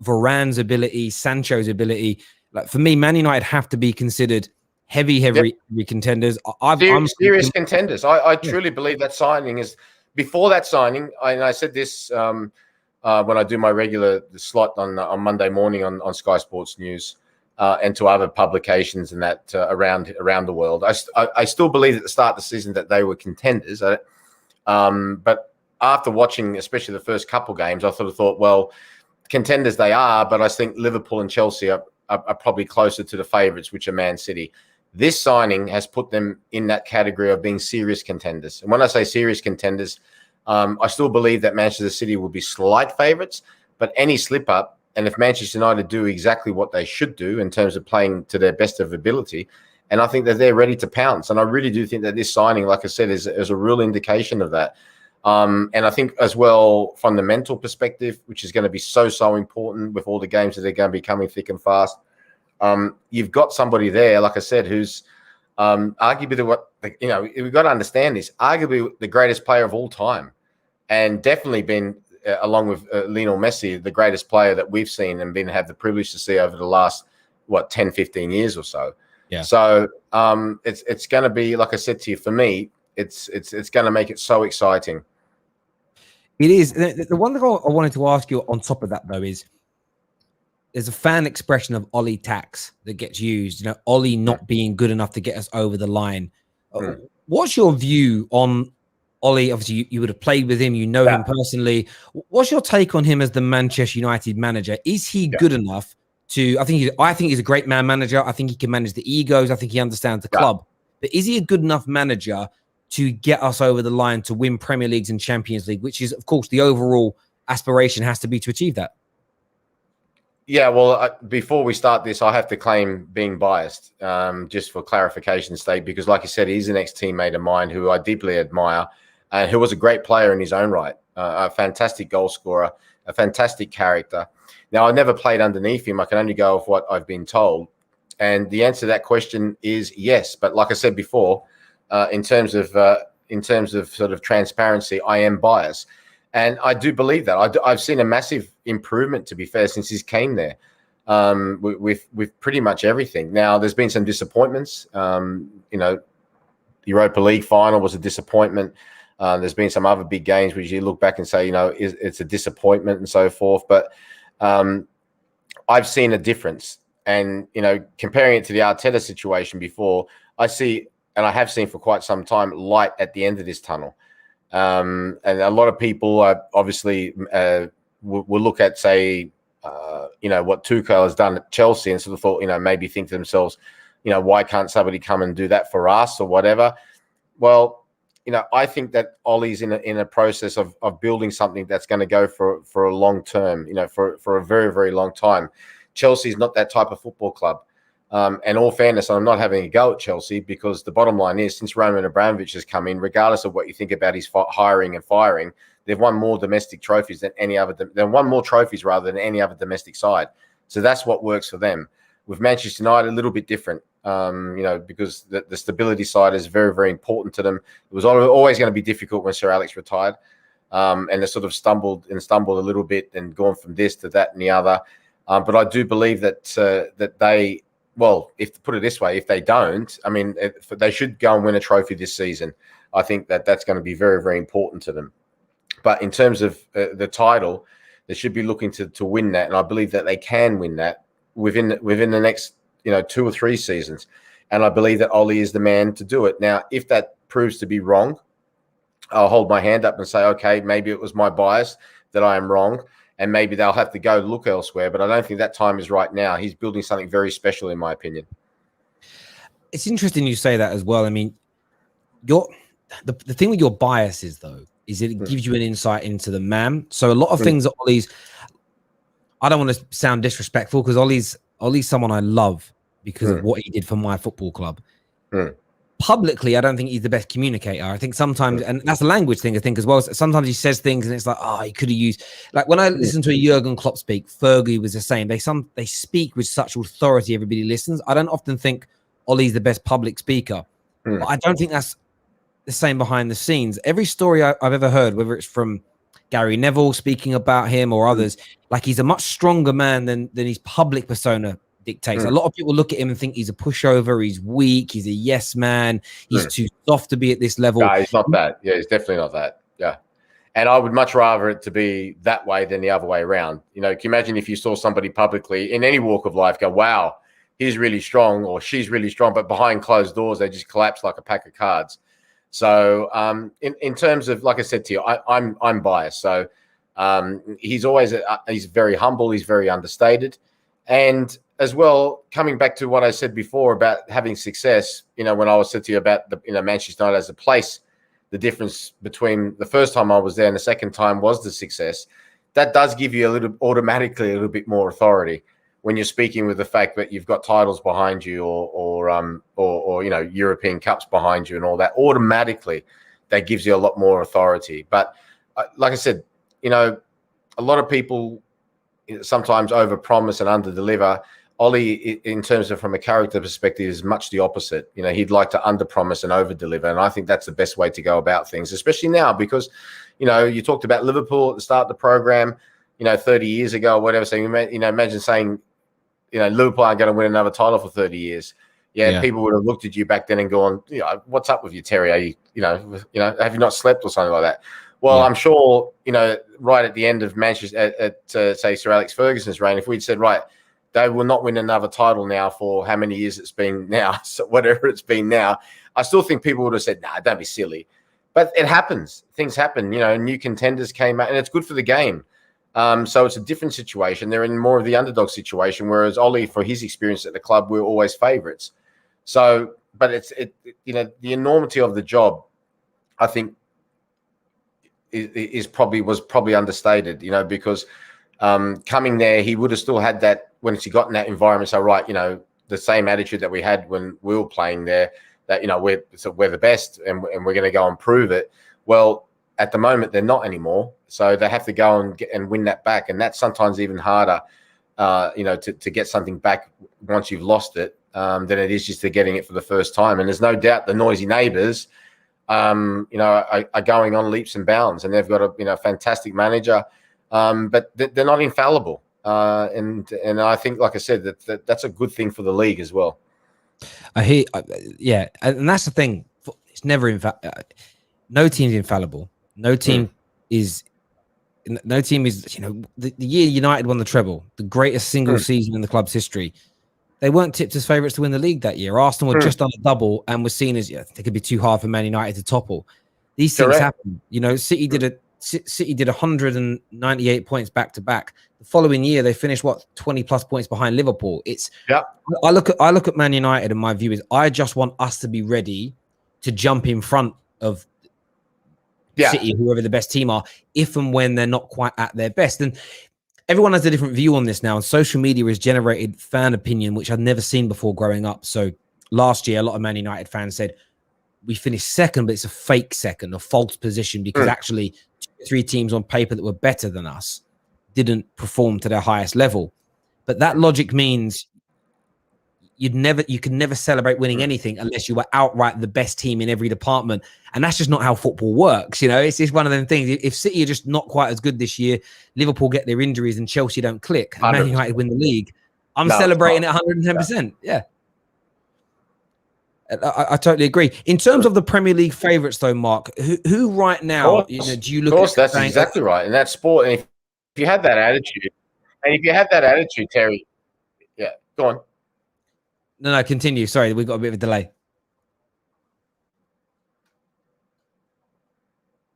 S1: Varane's ability, Sancho's ability. Like for me, Man United have to be considered heavy contenders.
S2: I'm serious contenders. I truly believe that signing is before that signing. I said this when I do my regular slot on Monday morning on Sky Sports News and to other publications and that around the world. I still believe at the start of the season that they were contenders. But after watching, especially the first couple games, I sort of thought, well, contenders they are, but I think Liverpool and Chelsea are probably closer to the favourites, which are Man City. This signing has put them in that category of being serious contenders. And when I say serious contenders, I still believe that Manchester City will be slight favourites, but any slip up, and if Manchester United do exactly what they should do in terms of playing to their best of ability, and I think that they're ready to pounce. And I really do think that this signing, like I said, is a real indication of that. And I think as well, from the mental perspective, which is going to be so important with all the games that they're going to be coming thick and fast. You've got somebody there, like I said, who's arguably we've got to understand this, arguably the greatest player of all time, and definitely been, along with Lionel Messi, the greatest player that we've seen and have the privilege to see over the last, 10, 15 years or so.
S1: Yeah.
S2: So it's going to be, like I said to you, for me, it's going to make it so exciting.
S1: It is. The one thing I wanted to ask you on top of that, though, is there's a fan expression of Ollie tax that gets used. You know, Ollie not being good enough to get us over the line. What's your view on Ollie? Obviously, you would have played with him. You know him personally. What's your take on him as the Manchester United manager? Is he good enough to? I think he's a great manager. I think he can manage the egos. I think he understands the club. But is he a good enough manager to get us over the line to win Premier Leagues and Champions League, which is, of course, the overall aspiration has to be to achieve that?
S2: Yeah, well, before we start this, I have to claim being biased, just for clarification's sake, because like you said, he's an ex-teammate of mine who I deeply admire and who was a great player in his own right, a fantastic goal scorer, a fantastic character. Now, I never played underneath him. I can only go off what I've been told. And the answer to that question is yes. But like I said before, in terms of sort of transparency, I am biased. And I do believe that. I've seen a massive improvement, to be fair, since he came there, with pretty much everything. Now, there's been some disappointments. Europa League final was a disappointment. There's been some other big games which you look back and say, it's a disappointment and so forth. But I've seen a difference. And, comparing it to the Arteta situation before, I see, and I have seen for quite some time, light at the end of this tunnel. And a lot of people obviously will look at, say, what Tuchel has done at Chelsea and sort of thought, maybe think to themselves, why can't somebody come and do that for us or whatever? Well, I think that Ollie's in a process of building something that's going to go for a long term, for a very, very long time. Chelsea's not that type of football club. And all fairness, I'm not having a go at Chelsea, because the bottom line is, since Roman Abramovich has come in, regardless of what you think about his hiring and firing, they've won more domestic trophies than any other. They've won more trophies rather than any other domestic side. So that's what works for them. With Manchester United, a little bit different, because the stability side is very, very important to them. It was always going to be difficult when Sir Alex retired, and they sort of stumbled a little bit and gone from this to that and the other. But I do believe that they. Well, if put it this way, if they don't, they should go and win a trophy this season. I think that's going to be very, very important to them. But in terms of the title, they should be looking to win that, and I believe that they can win that within the next 2 or 3 seasons. And I believe that Ollie is the man to do it. Now, if that proves to be wrong, I'll hold my hand up and say, okay, maybe it was my bias that I am wrong. And maybe they'll have to go look elsewhere. But I don't think that time is right now. He's building something very special, in my opinion.
S1: It's interesting you say that as well. I mean, the thing with your biases, though, is it gives you an insight into the man. So a lot of things that Ollie's, I don't want to sound disrespectful, because Ollie's someone I love because of what he did for my football club. publicly, I don't think he's the best communicator. I think sometimes, and that's a language thing, I think, as well. Sometimes he says things and it's like, oh, he could have used, like when I listen to a Jurgen Klopp speak, Fergie was the same. They speak with such authority, everybody listens. I don't often think Ollie's the best public speaker, but I don't think that's the same behind the scenes. Every story I've ever heard, whether it's from Gary Neville speaking about him or others, like he's a much stronger man than his public persona dictates. A lot of people look at him and think he's a pushover, he's weak, he's a yes man, he's too soft to be at this level.
S2: No, he's not that. Yeah, he's definitely not that. Yeah. And I would much rather it to be that way than the other way around. You know, can you imagine if you saw somebody publicly in any walk of life go, wow, he's really strong or she's really strong, but behind closed doors, they just collapse like a pack of cards. So in terms of, like I said to you, I'm biased. So he's always, he's very humble. He's very understated. And as well, coming back to what I said before about having success, you know, when I was said to you about the, you know, Manchester United as a place, the difference between the first time I was there and the second time was the success. That does give you automatically a little bit more authority when you're speaking with the fact that you've got titles behind you or you know, European Cups behind you and all that. Automatically, that gives you a lot more authority. But like I said, you know, a lot of people sometimes overpromise and underdeliver. Ollie, in terms of from a character perspective, is much the opposite. You know, he'd like to underpromise and overdeliver, and I think that's the best way to go about things, especially now because, you know, you talked about Liverpool at the start of the program, you know, 30 years ago or whatever. So, you know, imagine saying, you know, Liverpool aren't going to win another title for 30 years. Yeah, people would have looked at you back then and gone, you know, what's up with you, Terry? Are you know, have you not slept or something like that? Well, I'm sure, you know, right at the end of Manchester, say, Sir Alex Ferguson's reign, if we'd said, right, they will not win another title now for how many years it's been now, so whatever it's been now, I still think people would have said, nah, don't be silly. But it happens. Things happen. You know, new contenders came out, and it's good for the game. So it's a different situation. They're in more of the underdog situation, whereas Ollie, for his experience at the club, we're always favourites. So, but you know, the enormity of the job, I think, was probably understated. You know, because coming there, he would have still had that once he got in that environment. So, right, you know, the same attitude that we had when we were playing there, that, you know, we're the best and we're going to go and prove it. Well, at the moment, they're not anymore. So they have to go and win that back. And that's sometimes even harder, you know, to get something back once you've lost it than it is just to getting it for the first time. And there's no doubt the noisy neighbours, you know, are going on leaps and bounds, and they've got a, you know, fantastic manager, but they're not infallible. And I think, like I said, that's a good thing for the league as well.
S1: I hear, yeah, and that's the thing. It's never no team's infallible. No team is, you know, the year United won the treble, the greatest single season in the club's history. They weren't tipped as favourites to win the league that year. Arsenal were just on a double and were seen as, they could be too hard for Man United to topple. These things happen. You know, City did 198 points back to back. The following year, they finished 20 plus points behind Liverpool. I look at Man United, and my view is I just want us to be ready to jump in front of City, whoever the best team are, if and when they're not quite at their best. And everyone has a different view on this now, and social media has generated fan opinion, which I've never seen before growing up. So last year, a lot of Man United fans said, we finished second, but it's a fake second, a false position, because actually 3 teams on paper that were better than us didn't perform to their highest level. But that logic means you can never celebrate winning anything unless you were outright the best team in every department. And that's just not how football works. You know, it's just one of them things. If City are just not quite as good this year, Liverpool get their injuries and Chelsea don't click, and Man United win the league, I'm celebrating at 110%. Yeah. I totally agree. In terms of the Premier League favourites, though, Mark, who right now, you know, do you look at? Of course,
S2: that's exactly right. And that's sport. And if you have that attitude, Terry, yeah, go on.
S1: No, continue. Sorry, we've got a bit of a delay.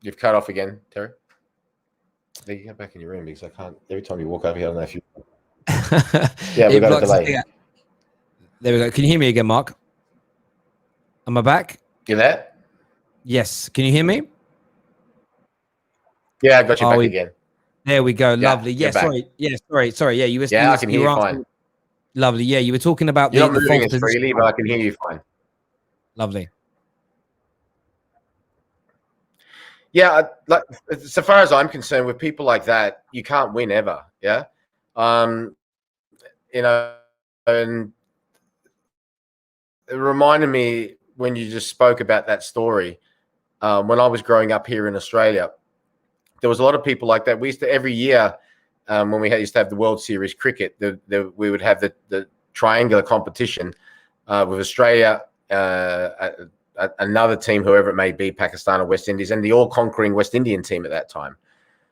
S2: You've cut off again, Terry. You get back in your room because I can't. Every time you walk over here, I don't know if you. Yeah, we've got a delay.
S1: There we go. Can you hear me again, Mark? Am I back?
S2: You there?
S1: Yes. Can you hear me?
S2: Yeah, I got you back again.
S1: There we go. Lovely. Yeah, sorry. Yeah, sorry. Yeah, you were.
S2: Yeah, I can hear you fine.
S1: Lovely. Yeah, you were talking about
S2: You're not moving as freely, but I can hear you fine.
S1: Lovely.
S2: Yeah, like so far as I'm concerned, with people like that, you can't win ever. Yeah, um, you know, and it reminded me when you just spoke about that story. When I was growing up here in Australia, there was a lot of people like that. We used to every year when used to have the World Series cricket, we would have the triangular competition with Australia, another team, whoever it may be, Pakistan or West Indies, and the all-conquering West Indian team at that time.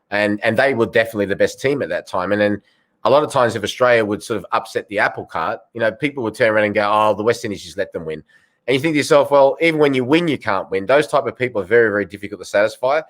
S2: And they were definitely the best team at that time. And then a lot of times if Australia would sort of upset the apple cart, people would turn around and go, oh, the West Indies just let them win. And you think to yourself, well, even when you win, you can't win. Those type of people are very, very difficult to satisfy.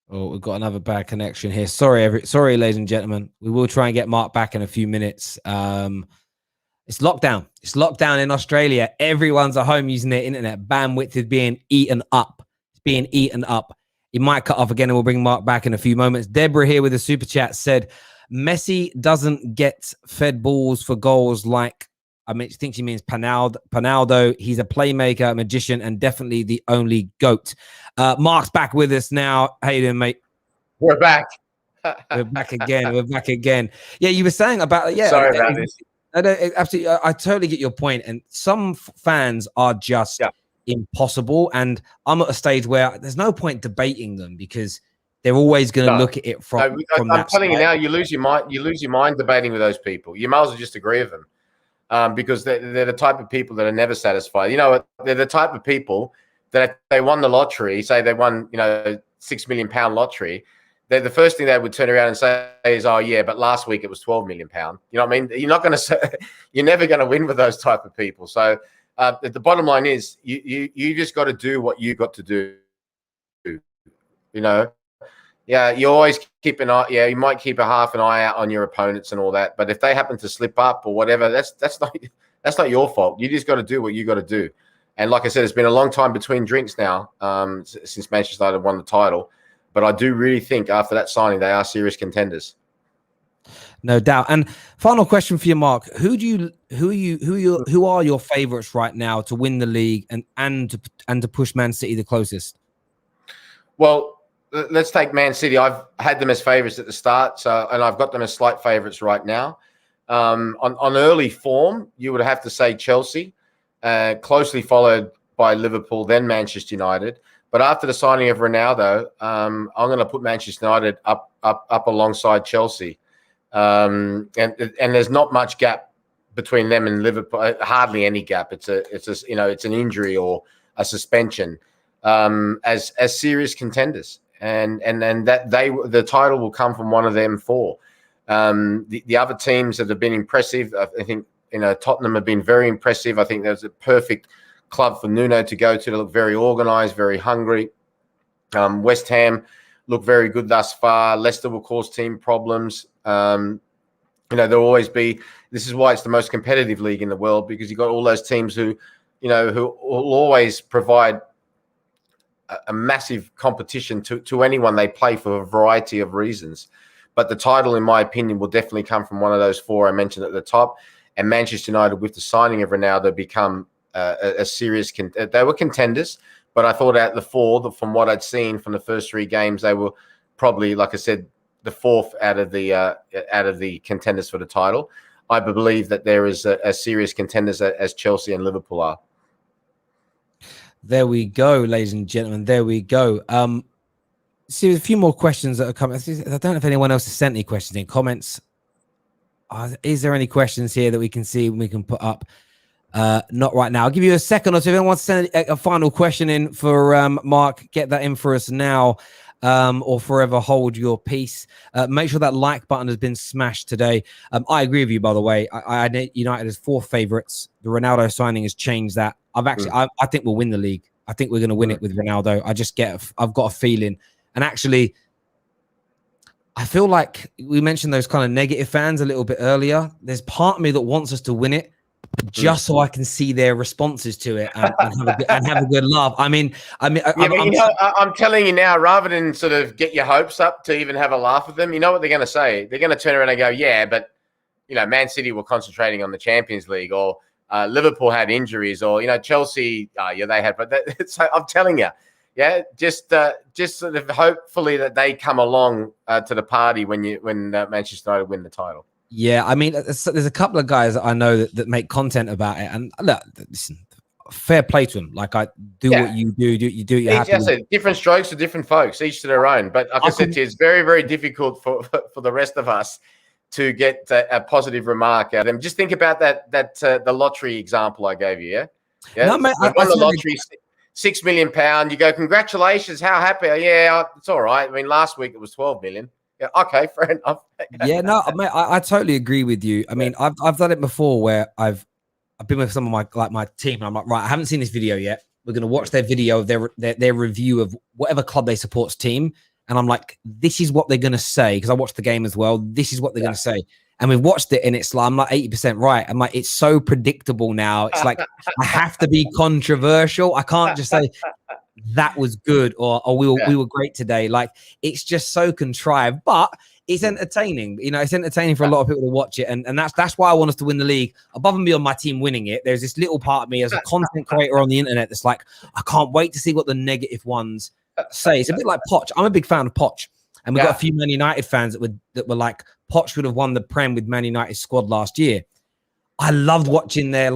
S1: Oh, we've got another bad connection here. Sorry, ladies and gentlemen. We will try and get Mark back in a few minutes. It's lockdown. It's lockdown in Australia. Everyone's at home using their internet. Bandwidth is being eaten up. It's being eaten up. It might cut off again, and we'll bring Mark back in a few moments. Deborah here with a super chat said, Messi doesn't get fed balls for goals like, I think she means Ronaldo. He's a playmaker, a magician, and definitely the only GOAT. Mark's back with us now. How you doing, mate?
S2: We're back.
S1: We're back again. We're back again. Yeah, you were saying about
S2: Sorry about this.
S1: Absolutely, I totally get your point. And some fans are just impossible. And I'm at a stage where there's no point debating them because they're always going to look at it from.
S2: I'm telling you now, you lose your mind. You lose your mind debating with those people. You might as well just agree with them. Because they're the type of people that are never satisfied. They're the type of people that if they won the lottery, say they won, £6 million lottery, the first thing they would turn around and say is, oh yeah, but last week it was £12 million. You know what I mean? You're not going to say, you're never going to win with those type of people. So the bottom line is you just got to do what you got to do. Yeah, you always keep an eye. Yeah, you might keep a half an eye out on your opponents and all that. But if they happen to slip up or whatever, that's not your fault. You just got to do what you got to do. And like I said, it's been a long time between drinks now since Manchester United won the title. But I do really think after that signing, they are serious contenders.
S1: No doubt. And final question for you, Mark: Who are your favourites right now to win the league and to push Man City the closest?
S2: Well, let's take Man City. I've had them as favourites at the start, and I've got them as slight favourites right now. On early form, you would have to say Chelsea, closely followed by Liverpool, then Manchester United. But after the signing of Ronaldo, I'm going to put Manchester United up alongside Chelsea, and there's not much gap between them and Liverpool. Hardly any gap. It's an injury or a suspension as serious contenders. And that the title will come from one of them four. The other teams that have been impressive, I think Tottenham have been very impressive. I think there's a perfect club for Nuno to go to. They look very organised, very hungry. West Ham look very good thus far. Leicester will cause team problems. There'll always be. This is why it's the most competitive league in the world, because you've got all those teams who will always provide a massive competition to anyone they play for a variety of reasons. But the title, in my opinion, will definitely come from one of those four I mentioned at the top. And Manchester United, with the signing of Ronaldo, become a serious they were contenders, but I thought out the four, from what I'd seen from the first three games, they were probably, like I said, the fourth out of the contenders for the title. I believe that there is a serious contenders as Chelsea and Liverpool are.
S1: There we go, ladies and gentlemen. There we go. See, a few more questions that are coming. I don't know if anyone else has sent any questions in comments. Is there any questions here that we can see and we can put up? Not right now. I'll give you a second or two. If anyone wants to send a final question in for Mark, get that in for us now, or forever hold your peace. Make sure that like button has been smashed today. I agree with you, by the way. I United as four favourites. The Ronaldo signing has changed that. I think we'll win the league. I think we're going to win it with Ronaldo. I've got a feeling. And actually, I feel like we mentioned those kind of negative fans a little bit earlier. There's part of me that wants us to win it, just so I can see their responses to it and have a good laugh. I'm
S2: telling you now, rather than sort of get your hopes up to even have a laugh with them, you know what they're going to say? They're going to turn around and go, yeah, but Man City were concentrating on the Champions League, or Liverpool had injuries, or Chelsea, they had. But I'm telling you, Yeah, just sort of hopefully that they come along to the party when Manchester United win the title.
S1: Yeah, I mean, there's a couple of guys that I know that make content about it, and look, listen, fair play to them. Like, I do what you do. You do. You're happy.
S2: I said, different strokes for different folks, each to their own. But like I said to you, it's very, very difficult for the rest of us to get a positive remark out of them. Just think about the lottery example I gave you. Yeah.
S1: No, mate,
S2: I won the lottery. £6 million. You go, congratulations, how happy? Yeah, it's all right. I mean, last week it was 12 million. Yeah, okay, fair enough.
S1: Yeah, no, mate, I totally agree with you. I mean, I've done it before where I've been with some of my team, and I'm like, right, I haven't seen this video yet. We're gonna watch their video of their review of whatever club they support's team, and I'm like, this is what they're gonna say, because I watched the game as well. This is what they're gonna say. And we've watched it, and it's like, I'm like 80% right. I'm like, it's so predictable now. It's like, I have to be controversial. I can't just say that was good or we were great today. Like, it's just so contrived, but it's entertaining. You know, it's entertaining for a lot of people to watch it. And that's why I want us to win the league. Above and beyond my team winning it, there's this little part of me as a content creator on the internet that's like, I can't wait to see what the negative ones say. It's a bit like Poch. I'm a big fan of Poch. And we've got a few Man United fans that were like, Poch would have won the Prem with Man United's squad last year. I loved watching their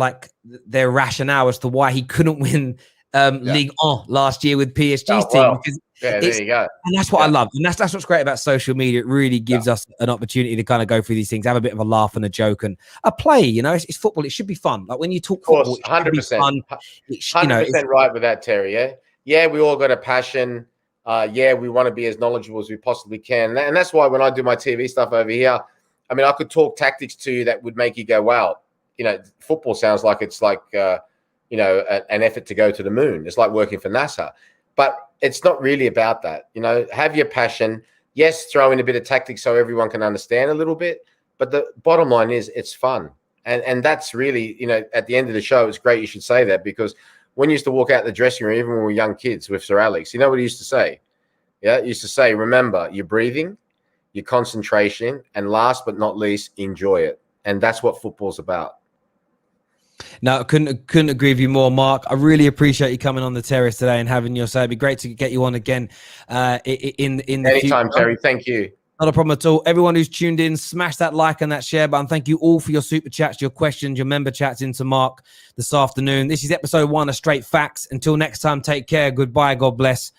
S1: rationale as to why he couldn't win Ligue 1 last year with PSG's team.
S2: There you go.
S1: And that's what I love. And that's what's great about social media. It really gives us an opportunity to kind of go through these things, have a bit of a laugh and a joke and a play. You know, it's football. It should be fun. Like, when you talk football,
S2: 100%. 100% right with that, Terry. Yeah, we all got a passion. We want to be as knowledgeable as we possibly can. And that's why when I do my TV stuff over here, I mean, I could talk tactics to you that would make you go, wow, you know, football sounds like it's like, you know, an effort to go to the moon. It's like working for NASA. But it's not really about that. You know, have your passion. Yes, throw in a bit of tactics so everyone can understand a little bit. But the bottom line is it's fun. And that's really, you know, at the end of the show, it's great you should say that, because when you used to walk out the dressing room, even when we were young kids with Sir Alex, you know what he used to say? Yeah, he used to say, remember, your breathing, your concentration, and last but not least, enjoy it. And that's what football's about.
S1: No, I couldn't agree with you more, Mark. I really appreciate you coming on the terrace today and having your say. It'd be great to get you on again in the
S2: anytime, future. Terry. Thank you.
S1: Not a problem at all. Everyone who's tuned in, smash that like and that share button. Thank you all for your super chats, your questions, your member chats into Mark this afternoon. This is episode 1 of Straight Facts. Until next time, take care. Goodbye. God bless.